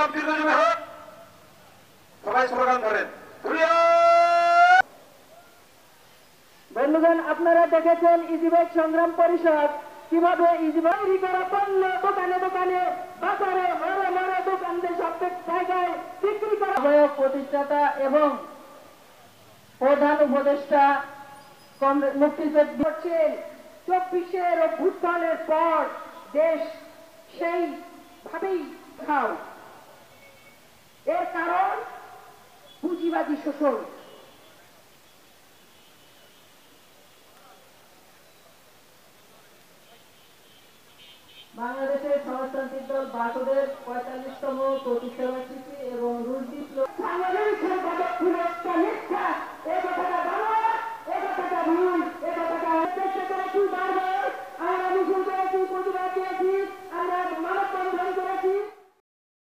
ইনকিলাব দীর্ঘজীবী হোক। সবাই স্লোগান করেন। বন্ধুগণ, আপনারা দেখেছেন ইজিবাইক সংগ্রাম পরিষদ কিভাবে ইজিবাইক করা পণ্য দোকানে দোকানে, বাজারে, মোড়ে মোড়ে, দোকানদের প্রত্যেক জায়গায় বিক্রি করা। প্রতিষ্ঠাতা এবং প্রধান উপদেষ্টা মুক্তিযোদ্ধা করছেন 24-এর অভ্যুত্থানের পর দেশ সেইভাবেই খাও। এর কারণ পুঁজিবাদী শোষণ। বাংলাদেশের সমাজতান্ত্রিক দল বাসদের 45তম প্রতিষ্ঠাবার্ষিকী এবং রুশ বিপ্লব বাংলাদেশের